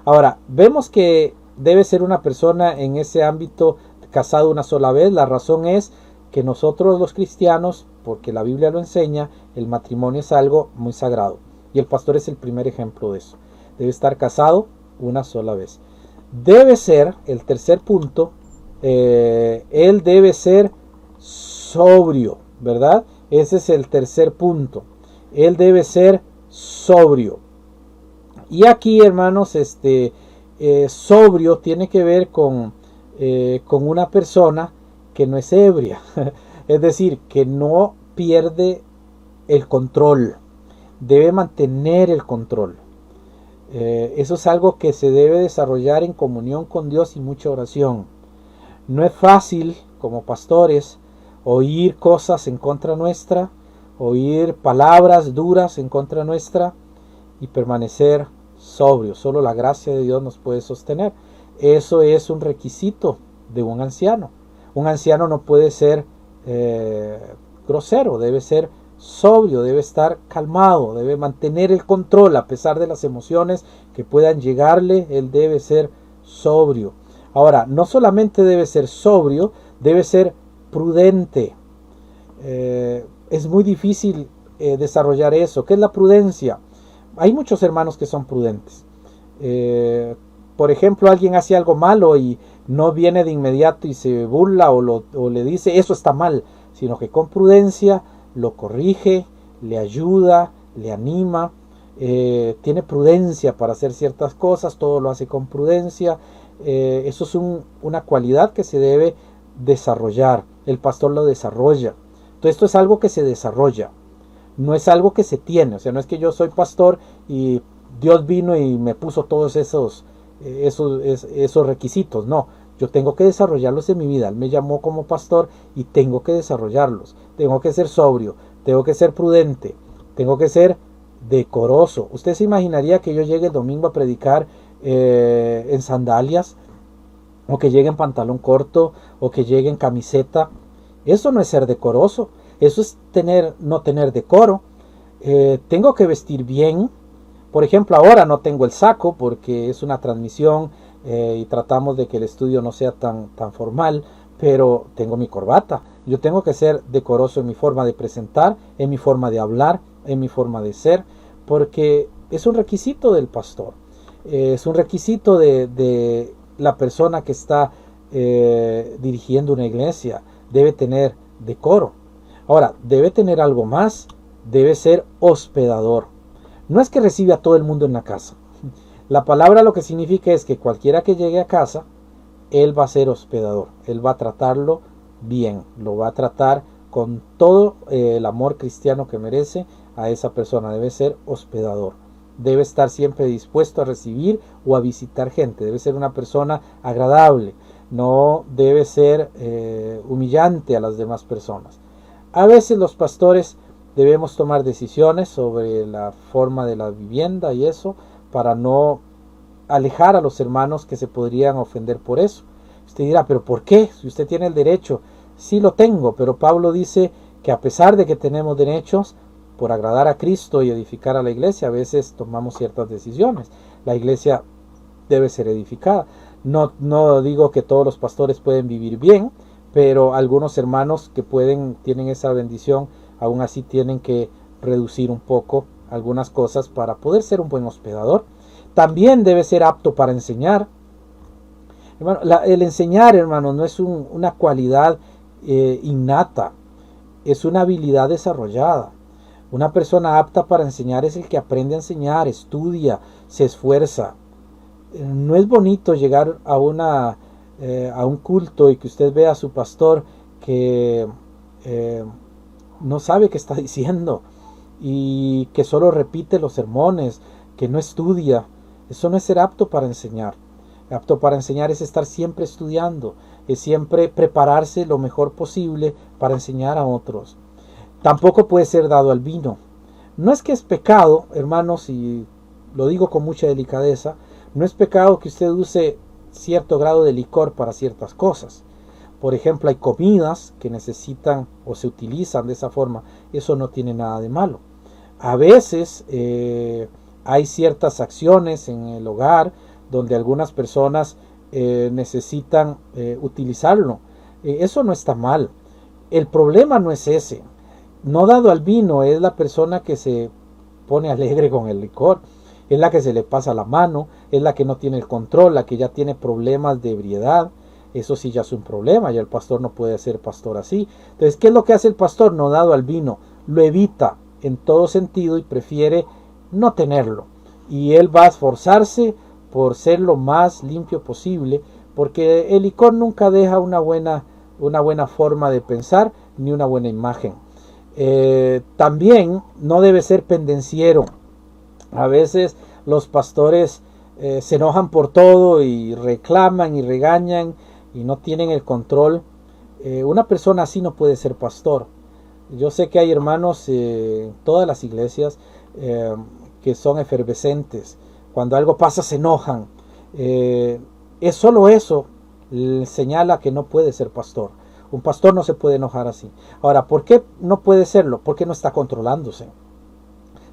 Ahora, vemos que debe ser una persona en ese ámbito casado una sola vez. La razón es que nosotros los cristianos, porque la Biblia lo enseña, el matrimonio es algo muy sagrado. Y el pastor es el primer ejemplo de eso. Debe estar casado una sola vez. Debe ser, el tercer punto, él debe ser sobrio, ¿verdad? Ese es el tercer punto. Él debe ser sobrio. Y aquí, hermanos, sobrio tiene que ver con una persona que no es ebria. Es decir, que no pierde el control. Debe mantener el control. Eso es algo que se debe desarrollar en comunión con Dios y mucha oración. No es fácil, como pastores, oír cosas en contra nuestra, oír palabras duras en contra nuestra y permanecer sobrio. Solo la gracia de Dios nos puede sostener. Eso es un requisito de un anciano. Un anciano no puede ser grosero, debe ser sobrio, debe estar calmado, debe mantener el control a pesar de las emociones que puedan llegarle. Él debe ser sobrio. Ahora, no solamente debe ser sobrio, debe ser prudente. Es muy difícil desarrollar eso. ¿Qué es la prudencia? Hay muchos hermanos que son prudentes. Por ejemplo, alguien hace algo malo y no viene de inmediato y se burla o le dice eso está mal, sino que con prudencia lo corrige, le ayuda, le anima, tiene prudencia para hacer ciertas cosas, todo lo hace con prudencia. Eso es una cualidad que se debe desarrollar. El pastor lo desarrolla. Entonces esto es algo que se desarrolla. No es algo que se tiene. O sea, no es que yo soy pastor y Dios vino y me puso todos esos requisitos. No, yo tengo que desarrollarlos en mi vida. Él me llamó como pastor y tengo que desarrollarlos. Tengo que ser sobrio, tengo que ser prudente, tengo que ser decoroso. ¿Usted se imaginaría que yo llegue el domingo a predicar en sandalias? O que llegue en pantalón corto, o que llegue en camiseta. Eso no es ser decoroso. Eso es no tener decoro. Tengo que vestir bien. Por ejemplo, ahora no tengo el saco porque es una transmisión y tratamos de que el estudio no sea tan formal, pero tengo mi corbata. Yo tengo que ser decoroso en mi forma de presentar, en mi forma de hablar, en mi forma de ser, porque es un requisito del pastor. Es un requisito de la persona que está dirigiendo una iglesia. Debe tener decoro. Ahora, debe tener algo más. Debe ser hospedador. No es que recibe a todo el mundo en la casa. La palabra lo que significa es que cualquiera que llegue a casa, él va a ser hospedador. Él va a tratarlo bien. Lo va a tratar con todo el amor cristiano que merece a esa persona. Debe ser hospedador. Debe estar siempre dispuesto a recibir o a visitar gente. Debe ser una persona agradable. No debe ser humillante a las demás personas. A veces los pastores debemos tomar decisiones sobre la forma de la vivienda y eso, para no alejar a los hermanos que se podrían ofender por eso. Usted dirá, ¿pero por qué? Si usted tiene el derecho. Sí lo tengo, pero Pablo dice que a pesar de que tenemos derechos, por agradar a Cristo y edificar a la iglesia, a veces tomamos ciertas decisiones. La iglesia debe ser edificada. No digo que todos los pastores pueden vivir bien, pero algunos hermanos que tienen esa bendición, aún así tienen que reducir un poco algunas cosas para poder ser un buen hospedador. También debe ser apto para enseñar. Hermano, el enseñar, hermano, no es una cualidad innata, es una habilidad desarrollada. Una persona apta para enseñar es el que aprende a enseñar, estudia, se esfuerza. No es bonito llegar a un culto y que usted vea a su pastor que no sabe qué está diciendo y que solo repite los sermones, que no estudia. Eso no es ser apto para enseñar. Apto para enseñar es estar siempre estudiando, es siempre prepararse lo mejor posible para enseñar a otros. Tampoco puede ser dado al vino. No es que es pecado, hermanos, y lo digo con mucha delicadeza, no es pecado que usted use cierto grado de licor para ciertas cosas. Por ejemplo, hay comidas que necesitan o se utilizan de esa forma. Eso no tiene nada de malo. A veces hay ciertas acciones en el hogar donde algunas personas necesitan utilizarlo. Eso no está mal. El problema no es ese. No dado al vino es la persona que se pone alegre con el licor. Es la que se le pasa la mano, es la que no tiene el control, la que ya tiene problemas de ebriedad. Eso sí ya es un problema, ya el pastor no puede ser pastor así. Entonces, ¿qué es lo que hace el pastor? No dado al vino, lo evita en todo sentido y prefiere no tenerlo. Y él va a esforzarse por ser lo más limpio posible, porque el licor nunca deja una buena forma de pensar ni una buena imagen. También no debe ser pendenciero. A veces los pastores se enojan por todo y reclaman y regañan y no tienen el control. Una persona así no puede ser pastor. Yo sé que hay hermanos en todas las iglesias que son efervescentes. Cuando algo pasa se enojan. Es solo eso señala que no puede ser pastor. Un pastor no se puede enojar así. Ahora, ¿por qué no puede serlo? Porque no está controlándose.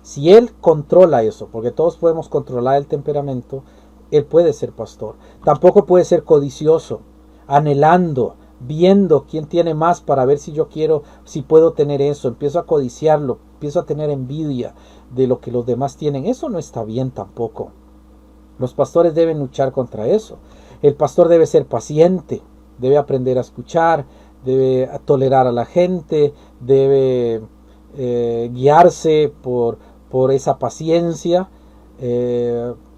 Si él controla eso, porque todos podemos controlar el temperamento, él puede ser pastor. Tampoco puede ser codicioso, anhelando, viendo quién tiene más para ver si yo quiero, si puedo tener eso. Empiezo a codiciarlo, empiezo a tener envidia de lo que los demás tienen. Eso no está bien tampoco. Los pastores deben luchar contra eso. El pastor debe ser paciente, debe aprender a escuchar, debe tolerar a la gente, debe guiarse por esa paciencia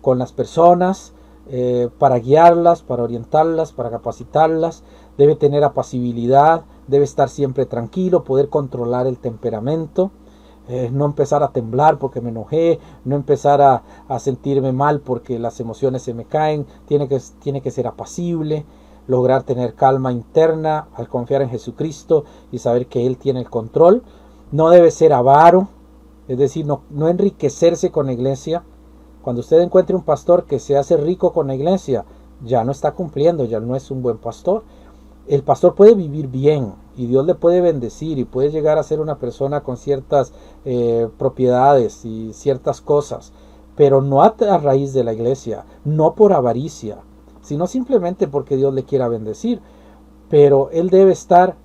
con las personas, para guiarlas, para orientarlas, para capacitarlas. Debe tener apacibilidad, debe estar siempre tranquilo, poder controlar el temperamento, no empezar a temblar porque me enojé, no empezar a sentirme mal porque las emociones se me caen. Tiene que ser apacible, lograr tener calma interna al confiar en Jesucristo y saber que Él tiene el control. No debe ser avaro, es decir, no enriquecerse con la iglesia. Cuando usted encuentre un pastor que se hace rico con la iglesia, ya no está cumpliendo, ya no es un buen pastor. El pastor puede vivir bien y Dios le puede bendecir y puede llegar a ser una persona con ciertas propiedades y ciertas cosas, pero no a raíz de la iglesia, no por avaricia, sino simplemente porque Dios le quiera bendecir. Pero él debe estar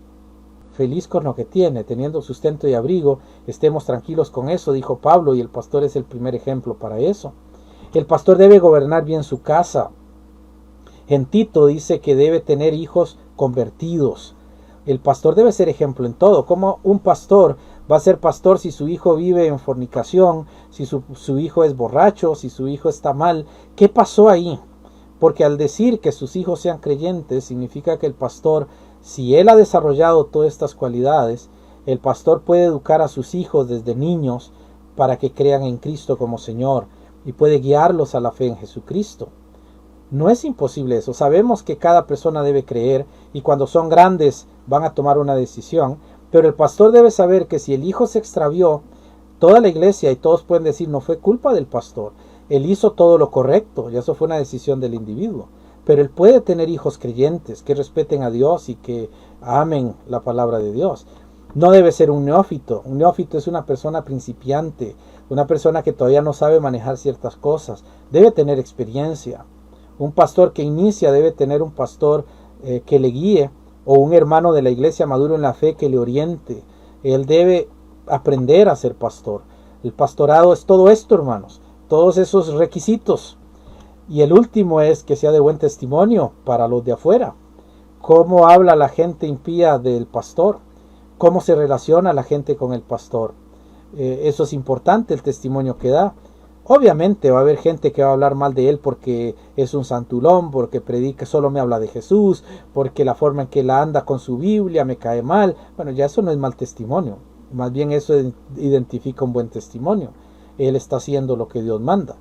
feliz con lo que tiene, teniendo sustento y abrigo. Estemos tranquilos con eso, dijo Pablo, y el pastor es el primer ejemplo para eso. El pastor debe gobernar bien su casa. En Tito dice que debe tener hijos convertidos. El pastor debe ser ejemplo en todo. ¿Cómo un pastor va a ser pastor si su hijo vive en fornicación, si su hijo es borracho, si su hijo está mal? ¿Qué pasó ahí? Porque al decir que sus hijos sean creyentes, significa que el pastor, si él ha desarrollado todas estas cualidades, el pastor puede educar a sus hijos desde niños para que crean en Cristo como Señor y puede guiarlos a la fe en Jesucristo. No es imposible eso. Sabemos que cada persona debe creer y cuando son grandes van a tomar una decisión, pero el pastor debe saber que si el hijo se extravió, toda la iglesia y todos pueden decir no fue culpa del pastor. Él hizo todo lo correcto y eso fue una decisión del individuo. Pero él puede tener hijos creyentes que respeten a Dios y que amen la palabra de Dios. No debe ser un neófito. Un neófito es una persona principiante, una persona que todavía no sabe manejar ciertas cosas. Debe tener experiencia. Un pastor que inicia debe tener un pastor que le guíe o un hermano de la iglesia maduro en la fe que le oriente. Él debe aprender a ser pastor. El pastorado es todo esto, hermanos, todos esos requisitos. Y el último es que sea de buen testimonio para los de afuera. ¿Cómo habla la gente impía del pastor? ¿Cómo se relaciona la gente con el pastor? Eso es importante, el testimonio que da. Obviamente va a haber gente que va a hablar mal de él porque es un santulón, porque predica, solo me habla de Jesús, porque la forma en que él anda con su Biblia me cae mal. Bueno, ya eso no es mal testimonio. Más bien eso identifica un buen testimonio. Él está haciendo lo que Dios manda.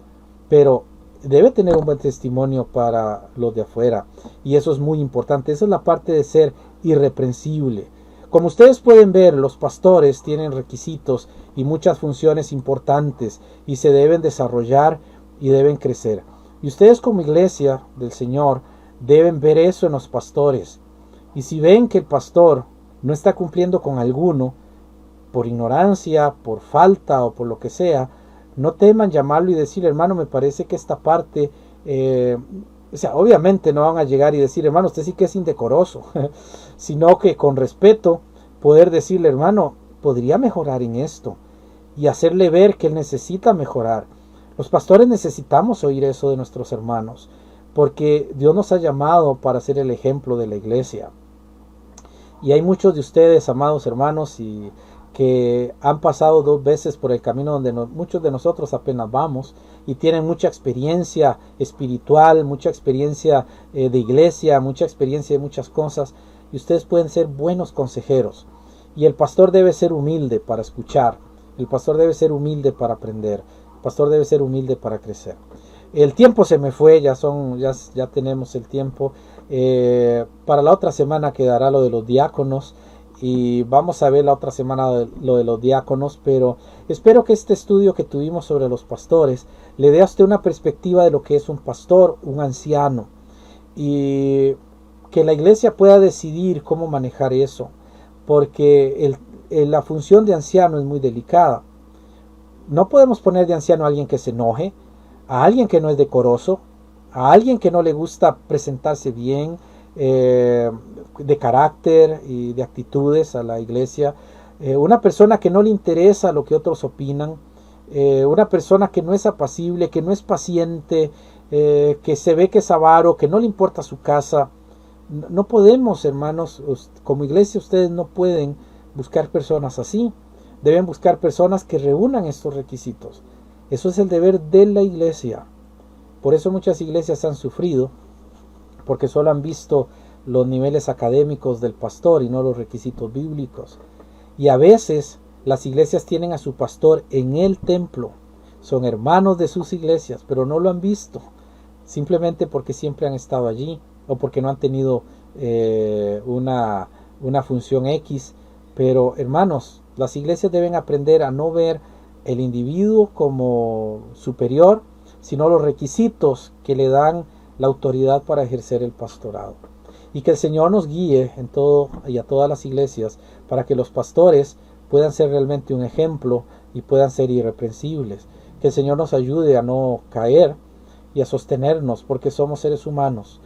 Pero debe tener un buen testimonio para los de afuera. Y eso es muy importante. Esa es la parte de ser irreprensible. Como ustedes pueden ver, los pastores tienen requisitos y muchas funciones importantes y se deben desarrollar y deben crecer. Y ustedes como iglesia del Señor deben ver eso en los pastores. Y si ven que el pastor no está cumpliendo con alguno, por ignorancia, por falta o por lo que sea, no teman llamarlo y decir, hermano, me parece que esta parte, o sea, obviamente no van a llegar y decir, hermano, usted sí que es indecoroso, sino que con respeto poder decirle, hermano, podría mejorar en esto y hacerle ver que él necesita mejorar. Los pastores necesitamos oír eso de nuestros hermanos, porque Dios nos ha llamado para ser el ejemplo de la iglesia. Y hay muchos de ustedes, amados hermanos, y que han pasado 2 veces por el camino donde muchos de nosotros apenas vamos y tienen mucha experiencia espiritual, mucha experiencia de iglesia, mucha experiencia de muchas cosas, y ustedes pueden ser buenos consejeros. Y el pastor debe ser humilde para escuchar, el pastor debe ser humilde para aprender, el pastor debe ser humilde para crecer. El tiempo se me fue, ya tenemos el tiempo. Para la otra semana quedará lo de los diáconos y vamos a ver la otra semana lo de los diáconos, pero espero que este estudio que tuvimos sobre los pastores le dé a usted una perspectiva de lo que es un pastor, un anciano, y que la iglesia pueda decidir cómo manejar eso, porque la función de anciano es muy delicada. No podemos poner de anciano a alguien que se enoje, a alguien que no es decoroso, a alguien que no le gusta presentarse bien, de carácter y de actitudes a la iglesia, una persona que no le interesa lo que otros opinan, una persona que no es apacible, que no es paciente, que se ve que es avaro, que no le importa su casa. No podemos, hermanos, como iglesia ustedes no pueden buscar personas así. Deben buscar personas que reúnan estos requisitos. Eso es el deber de la iglesia. Por eso muchas iglesias han sufrido, porque solo han visto los niveles académicos del pastor y no los requisitos bíblicos. Y a veces las iglesias tienen a su pastor en el templo, son hermanos de sus iglesias, pero no lo han visto, simplemente porque siempre han estado allí o porque no han tenido una función X. Pero hermanos, las iglesias deben aprender a no ver el individuo como superior, sino los requisitos que le dan la autoridad para ejercer el pastorado. Y que el Señor nos guíe en todo y a todas las iglesias para que los pastores puedan ser realmente un ejemplo y puedan ser irreprensibles. Que el Señor nos ayude a no caer y a sostenernos, porque somos seres humanos.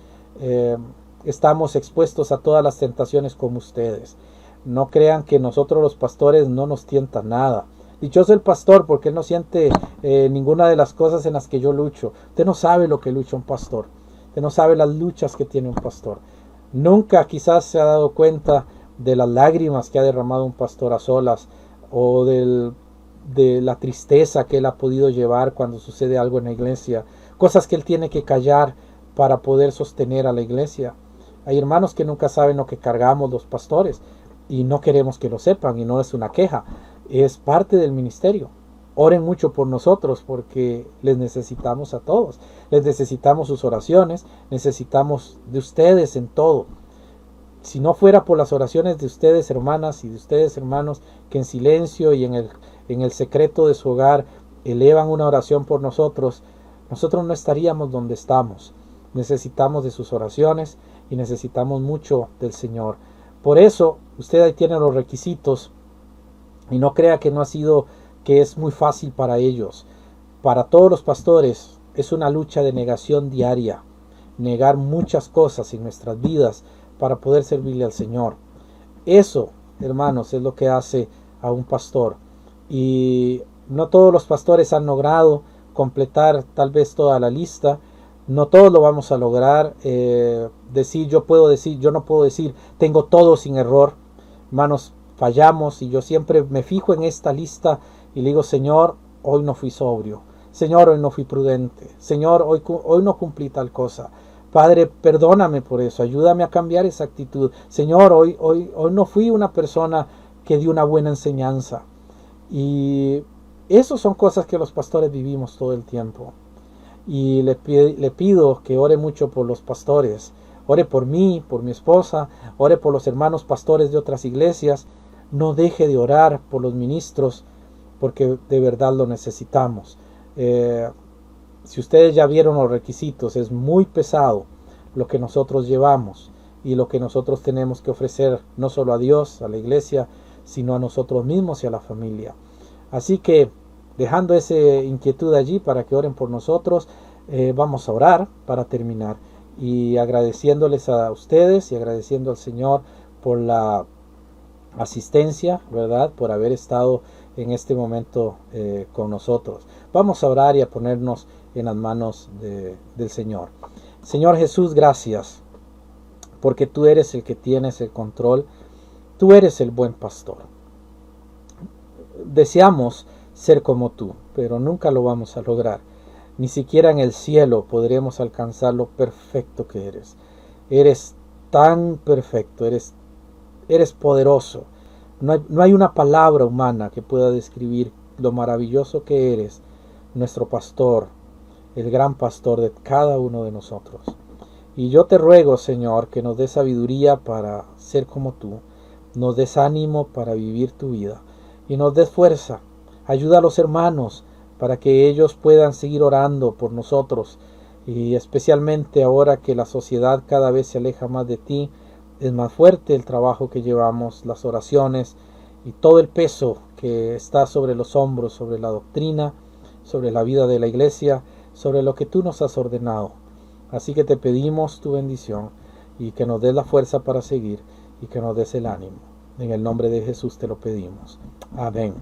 Estamos expuestos a todas las tentaciones como ustedes. No crean que nosotros los pastores no nos tienta nada. Dichoso el pastor, porque él no siente ninguna de las cosas en las que yo lucho. Usted no sabe lo que lucha un pastor. Usted no sabe las luchas que tiene un pastor. Nunca quizás se ha dado cuenta de las lágrimas que ha derramado un pastor a solas, o de la tristeza que él ha podido llevar cuando sucede algo en la iglesia. Cosas que él tiene que callar para poder sostener a la iglesia. Hay hermanos que nunca saben lo que cargamos los pastores y no queremos que lo sepan, y no es una queja. Es parte del ministerio. Oren mucho por nosotros, porque les necesitamos a todos. Les necesitamos sus oraciones, necesitamos de ustedes en todo. Si no fuera por las oraciones de ustedes, hermanas, y de ustedes, hermanos, que en silencio y en el secreto de su hogar elevan una oración por nosotros, nosotros no estaríamos donde estamos. Necesitamos de sus oraciones y necesitamos mucho del Señor. Por eso, usted ahí tiene los requisitos. Y no crea que no ha sido, que es muy fácil para ellos. Para todos los pastores es una lucha de negación diaria. Negar muchas cosas en nuestras vidas para poder servirle al Señor. Eso, hermanos, es lo que hace a un pastor. Y no todos los pastores han logrado completar tal vez toda la lista. No todos lo vamos a lograr. Yo no puedo decir, tengo todo sin error. Hermanos, fallamos, y yo siempre me fijo en esta lista y le digo, Señor, hoy no fui sobrio. Señor, hoy no fui prudente. Señor, hoy no cumplí tal cosa. Padre, perdóname por eso. Ayúdame a cambiar esa actitud. Señor, hoy no fui una persona que dio una buena enseñanza. Y eso son cosas que los pastores vivimos todo el tiempo. Y le pido que ore mucho por los pastores. Ore por mí, por mi esposa, ore por los hermanos pastores de otras iglesias. No deje de orar por los ministros, porque de verdad lo necesitamos. Si ustedes ya vieron los requisitos, es muy pesado lo que nosotros llevamos y lo que nosotros tenemos que ofrecer, no solo a Dios, a la iglesia, sino a nosotros mismos y a la familia. Así que, dejando esa inquietud allí para que oren por nosotros, vamos a orar para terminar y agradeciéndoles a ustedes y agradeciendo al Señor por la asistencia, ¿verdad? Por haber estado en este momento con nosotros. Vamos a orar y a ponernos en las manos del Señor. Señor Jesús, gracias, porque tú eres el que tienes el control. Tú eres el buen pastor. Deseamos ser como tú, pero nunca lo vamos a lograr. Ni siquiera en el cielo podremos alcanzar lo perfecto que eres. Eres tan perfecto, eres poderoso. No hay una palabra humana que pueda describir lo maravilloso que eres, nuestro pastor, el gran pastor de cada uno de nosotros. Y yo te ruego, Señor, que nos des sabiduría para ser como tú, nos des ánimo para vivir tu vida y nos des fuerza. Ayuda a los hermanos para que ellos puedan seguir orando por nosotros, y especialmente ahora que la sociedad cada vez se aleja más de ti, es más fuerte el trabajo que llevamos, las oraciones y todo el peso que está sobre los hombros, sobre la doctrina, sobre la vida de la iglesia, sobre lo que tú nos has ordenado. Así que te pedimos tu bendición y que nos des la fuerza para seguir y que nos des el ánimo. En el nombre de Jesús te lo pedimos. Amén.